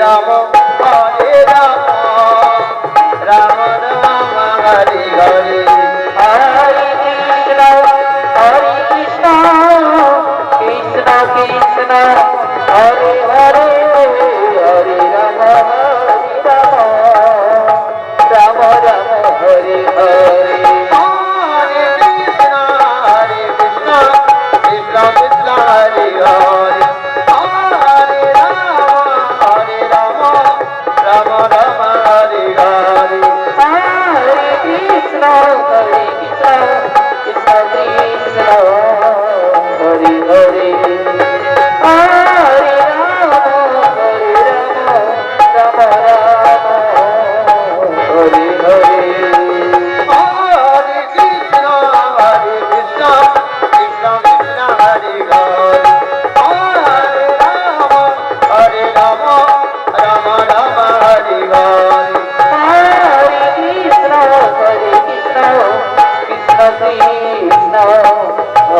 Ram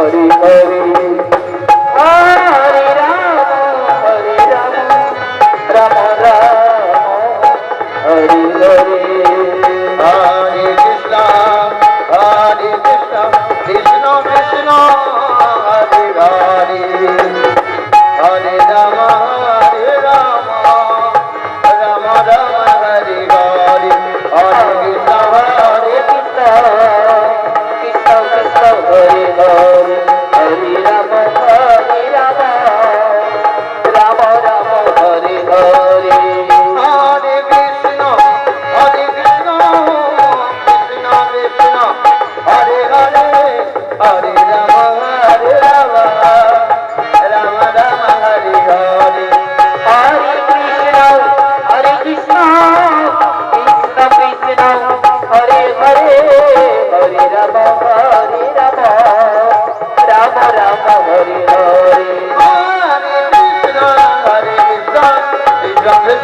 Hari Hari, Hari Rama, Rama Rama, Hari Hari. Hare Krishna, Krishna Krishna, Hare Hare, Hare Rama, Rama Rama, Hare Hare, Hare Krishna, Krishna Krishna Hare Hare, Hare Rama Hare Rama, Rama Rama Hare Hare. Hare Krishna, Krishna Krishna, Hare Hare, Hare Rama, Rama Rama, Hare Hare. Hare Krishna, Krishna Krishna, Hare Hare, Hare Rama, Rama Rama, Hare Hare. Hare Krishna, Krishna Krishna, Hare Hare,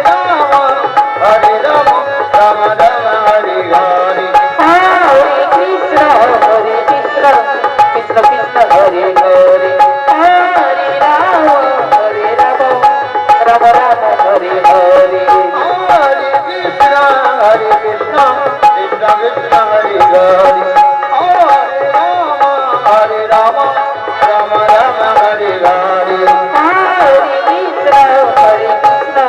Hare Rama, Rama Rama, Hare Hare. Hare Krishna, Krishna Krishna, Hare Hare, Hare Rama, Rama Rama, Hare Hare. Hare Krishna, Krishna Krishna, Hare Hare, Hare Rama, Rama Rama, Hare Hare. Hare Krishna,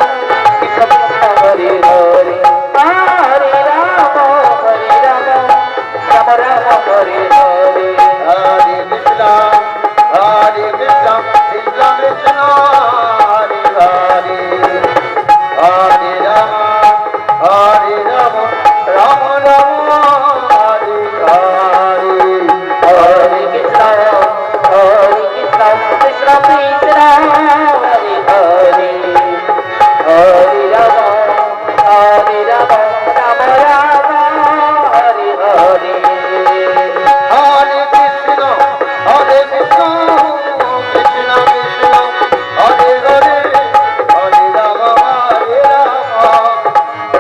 Krishna Krishna, Hare Hare, Hare Rama, Rama Rama, Hare Hare. Hare Krishna, Krishna Krishna, Hare Hare, Hare Rama, Rama Rama, Hare Hare. Hare Krishna, Krishna Krishna, Hare Hare, Hare Rama, Rama Rama, Hare Hare. Hare Krishna, Krishna Krishna, Hare Hare, Hare Rama,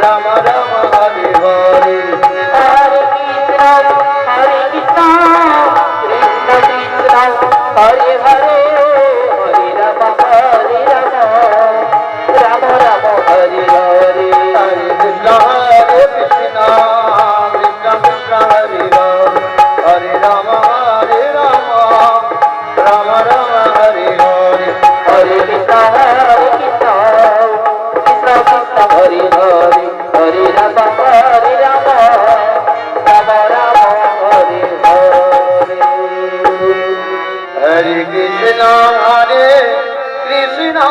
Rama Rama, Hare Hare. Hare Krishna, Krishna Krishna, Hare Hare, Hare Rama, Rama Rama, Hare Hare. Hare Krishna, Krishna Krishna, Hare Hare, Hare Rama, Rama Rama, Hare Hare. Hare Krishna, Krishna Krishna, Hare Hare, Hare Rama, Rama Rama, Hare Hare. Hare Krishna, Krishna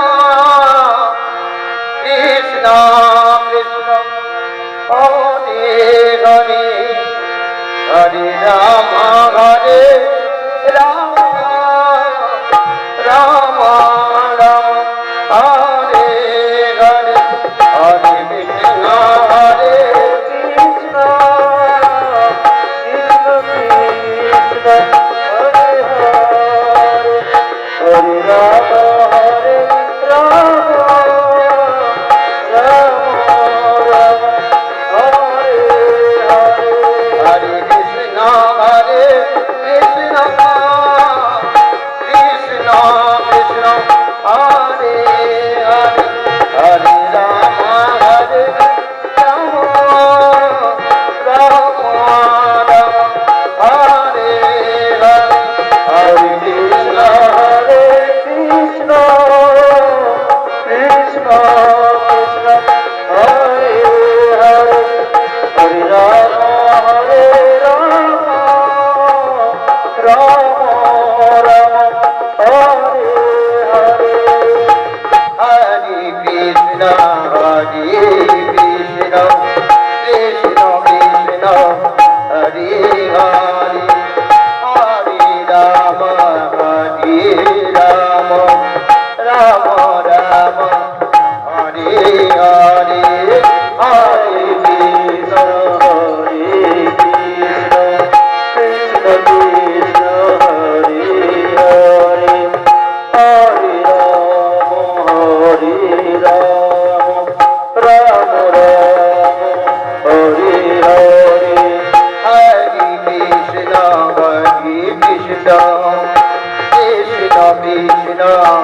Krishna, Hare Hare, Hare Rama, Rama Rama, Hare Hare, Hare Krishna, Krishna Krishna, Hare Hare, Hare Rama, Rama Rama, Hare Hare. Hare Krishna,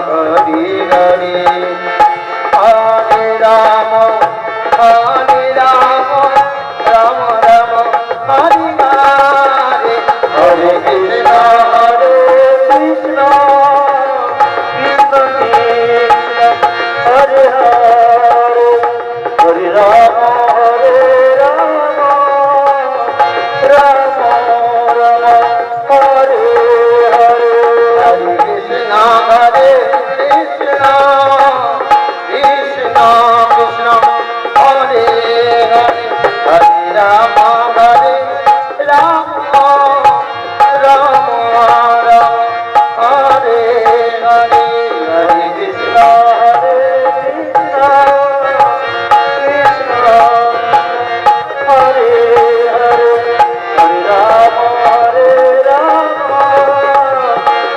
Hari Hari হরে রাম হরে রাম রাম রাম হরে হরে হরে কৃষ্ণ হরে কৃষ্ণ কৃষ্ণ কৃষ্ণ হরে হরে হরে রাম রাম রাম হরে হরে হরে কৃষ্ণ হরে কৃষ্ণ কৃষ্ণ কৃষ্ণ হরে হরে হরে রাম রাম রাম হরে হরে হরে কৃষ্ণ হরে কৃষ্ণ কৃষ্ণ হরে হরে হরে রাম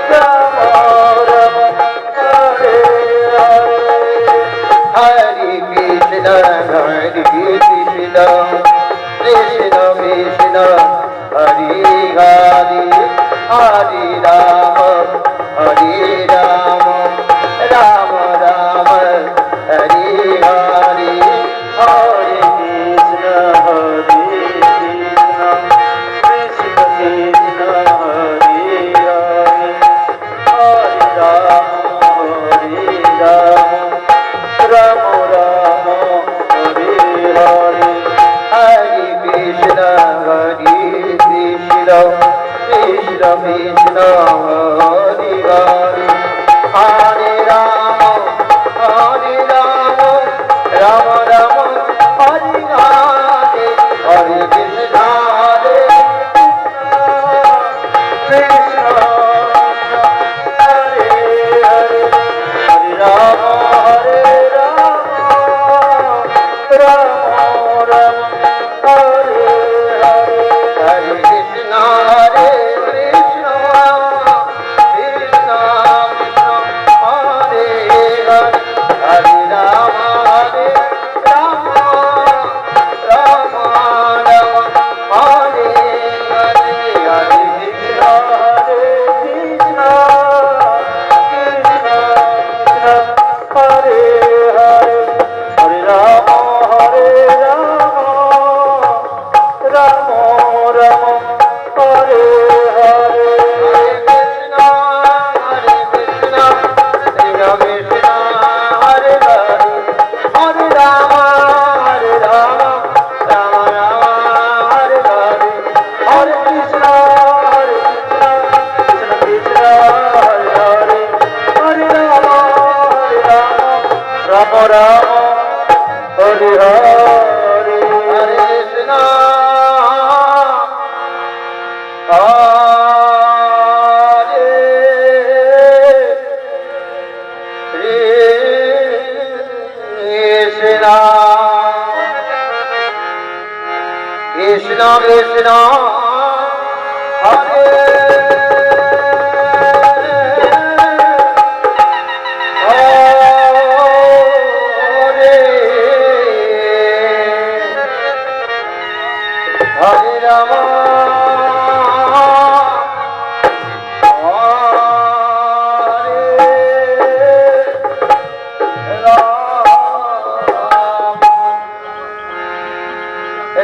রাম রাম হরে হরে হরে কৃষ্ণ কৃষ্ণ কৃষ্ণ কৃষ্ণ হরে হরে হরে রাম রাম রাম হরে হরে হরে কৃষ্ণ কৃষ্ণ কৃষ্ণ হরে হরে হরে রাম রাম রাম হরে হরে হরে কৃষ্ণ কৃষ্ণ কৃষ্ণ কৃষ্ণ হরে হরে হরে রাম রাম রাম হরে হরে হরে কৃষ্ণ হরে কৃষ্ণ হরে হরে হরে রাম রাম রাম হরে হরে হরে কৃষ্ণ হরে কৃষ্ণ কৃষ্ণ কৃষ্ণ হরে হরে হরে রাম রাম রাম হরে হরে হরে কৃষ্ণ হরে কৃষ্ণ কৃষ্ণ কৃষ্ণ হরে হরে হরে রাম রাম রাম হরে হরে হরে কৃষ্ণ কৃষ্ণ কৃষ্ণ কৃষ্ণ হরে হরে হরে রাম রাম রাম হরে হরে হরে কৃষ্ণ কৃষ্ণ কৃষ্ণ হরে হরে হরে রাম রাম রাম হরে হরে হরে কৃষ্ণ হরে কৃষ্ণ কৃষ্ণ কৃষ্ণ হরে হরে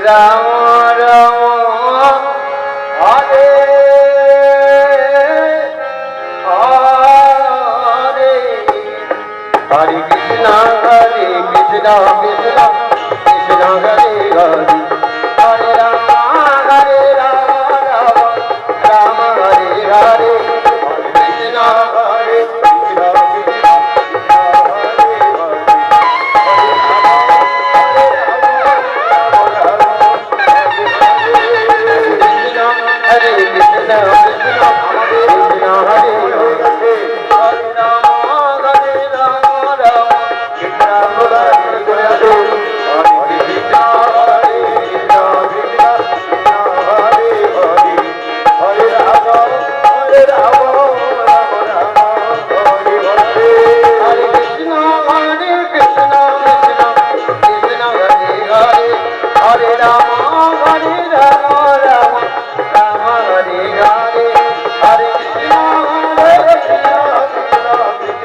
রাম রাম রাম হরে হরে হরে কৃষ্ণ কৃষ্ণ কৃষ্ণ কৃষ্ণ হরে হরে হরে রাম রাম রাম হরে হরে হরে কৃষ্ণ হরে কৃষ্ণ কৃষ্ণ হরে হরে হরে কৃষ্ণ কৃষ্ণ কৃষ্ণ হরে হরে হরে রাম রাম কৃষ্ণ হরে হরে হরে কৃষ্ণ হরে Krishna Krishna Krishna Hare Hare Hare Ram Ram Ram Hare Hare Hare Krishna Krishna Krishna Hare Hare Hare Ram Ram Ram Hare Hare Hare Krishna Krishna Krishna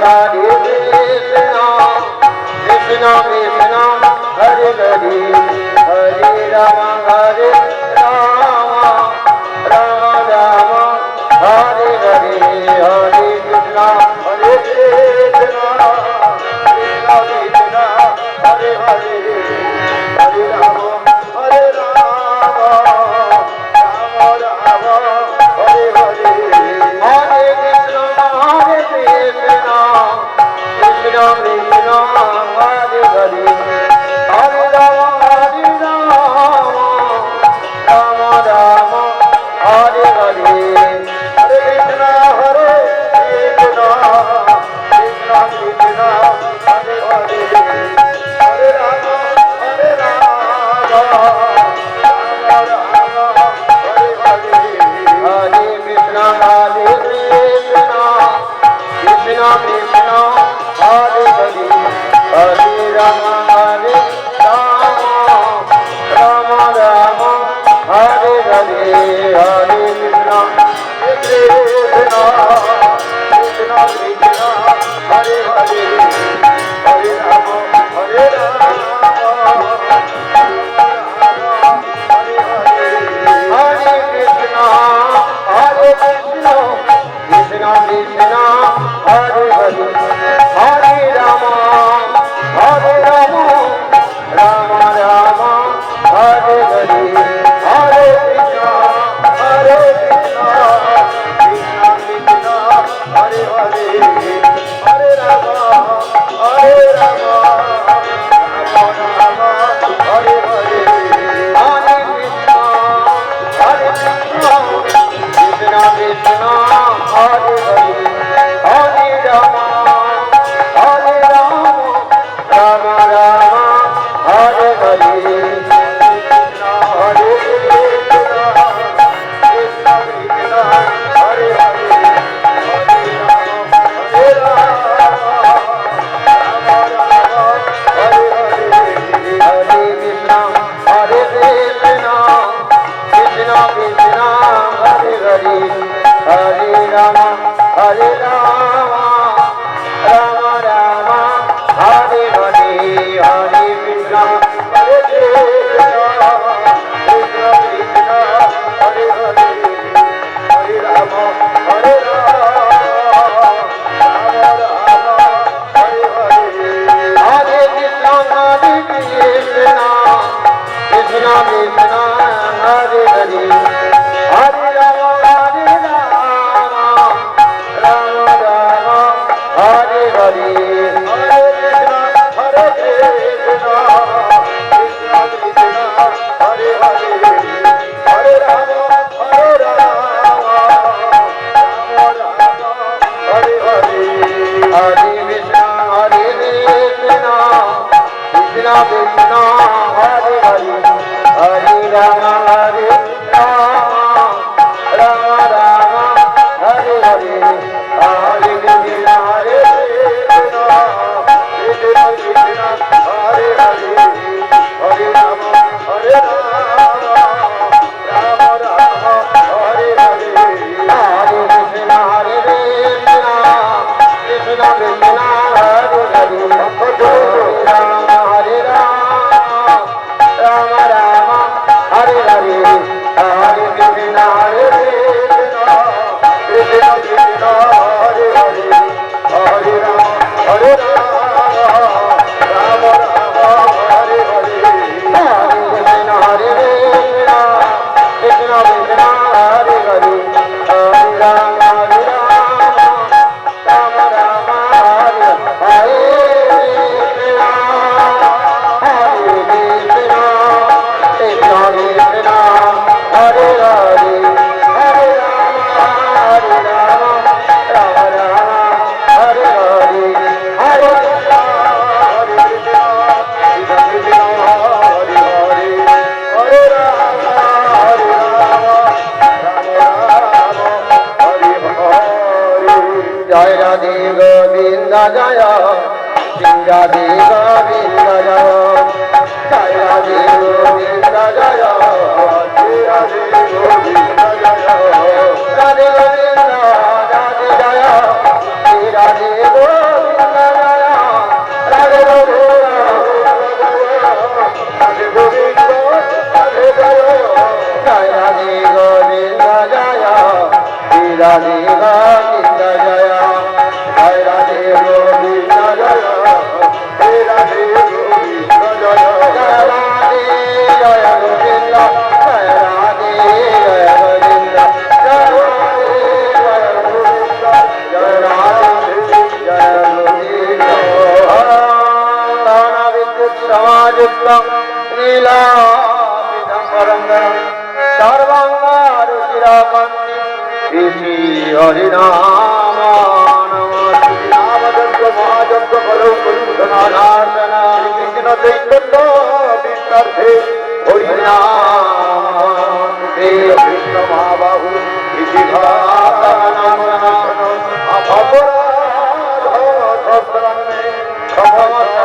Hare Krishna Krishna Krishna Hare Hare Hare Rama Hare Rama Rama Rama Hare Hare Hare Krishna Hare Krishna Krishna Krishna Hare Hare Hare Rama Hare Rama Rama Rama Hare Hare Hare Krishna Hare Krishna Krishna Krishna Hare Hare Hare Rama Hare Rama Rama Rama Hare Hare Hare Krishna Hare Krishna Krishna Krishna Hare Hare Hare Rama Hare Rama Rama Rama Hare Hare Hare Krishna Hare Krishna Krishna Krishna Hare Hare Hare Rama Hare Rama Rama Rama Hare Hare Hare Krishna Krishna Krishna Krishna Hare Hare Hare Rama Hare Rama Hare Hare Hare Krishna Hare Krishna Krishna Krishna Hare Hare Hare Rama Hare Rama Rama Rama Hare Hare Hare Krishna Krishna Krishna Hare Hare Hare Rama Hare Rama Rama Rama Hare Hare Hare Krishna Krishna Krishna Hare Hare Hare Rama Hare Rama Rama Rama Hare Hare Krishna Hare Krishna Krishna Krishna Hare Hare Hare Rama Hare Rama Rama Rama Hare Hare Hare Krishna Hare Krishna Krishna Krishna Hare Hare Hare Rama Hare Rama Rama Rama Hare Hare Hare Krishna Hare Krishna Krishna Krishna Hare Hare Hare Rama Hare Rama Rama Rama Hare Hare Hare Krishna Hare Krishna Krishna Krishna Hare Hare Hare Rama Hare Rama Rama Rama Hare Hare Hare Krishna Hare Krishna Krishna Krishna Hare Hare Hare Rama Hare Rama Rama Rama Hare Hare Hare Krishna Hare Krishna Krishna Krishna Hare Hare Hare Rama Hare Rama Rama Rama Hare Hare Hare Krishna Hare Krishna Krishna Krishna Hare Hare Hare Rama Hare Rama Rama Rama Hare Hare Hare Krishna Hare Krishna Krishna Krishna Hare Hare Hare Rama Hare Rama Rama Rama Hare Hare Hare Krishna Hare Krishna Krishna Krishna Hare Hare Hare Rama Hare Rama Rama Rama Hare Hare Hare Krishna Hare Krishna Krishna Krishna Hare Hare Hare Rama Hare Rama Rama Rama Hare Hare Krishna Hare Krishna Krishna Krishna Hare Hare Hare Rama Hare Rama Rama Rama Hare Hare Hare Krishna Hare Krishna Krishna Krishna Hare Hare Hare Rama Hare Rama Rama Rama Hare Hare Jai Radhe Govinda Jaya Jai Radhe Govinda Jaya Jai Radhe Govinda Jaya Jai Radhe Govinda Jaya Radhe Govinda Radhe Jaya Jai Radhe Govinda Jaya Radhe Govinda কৃষ্ণং লীলা সর্বাঙ্গারুচিরাকান্তি ঋষি হরিনাম নামযজ্ঞ মহাযজ্ঞ follow কুলুষণানাশনা Krishna Chaitanya বিষ্ণার্থে হরিনাম হে কৃষ্ণ মহাবাহু ইতি ভাবনাশন অপরাধ ক্ষমতা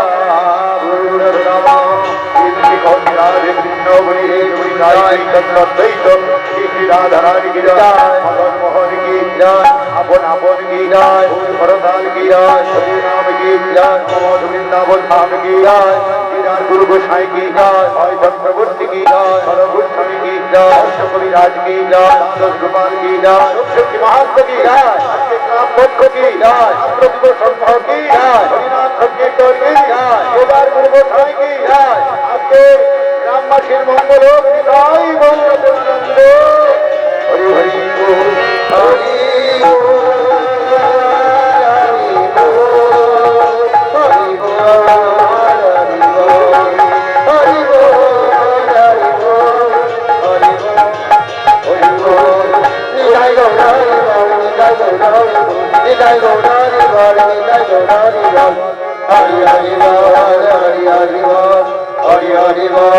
রাধারানী কি জয় মদন মোহন কি জয় আপন আপন কি জয় ভরতাল কি জয় হরিনাম কি জয় মমদ বৃন্দাবন ধাম কি জয় বিরাট গুরু গোসাই কি জয় ভয় চক্রবর্তী কি জয় সরভূষণী কি জয় কবিরাজ কি জয় দশ গোপাল কি জয় শক্তি মাহাত্ম কি জয় পক্ষ কি জয় প্রভু সংঘ কি জয় হরিনাম সংকীর্তন কি জয় কেদার গুরু গোসাই কি জয় আজকে গ্রামবাসীর মঙ্গল হোক নিতাই মঙ্গল হরি হরি হরি হরি হরি হরি হরি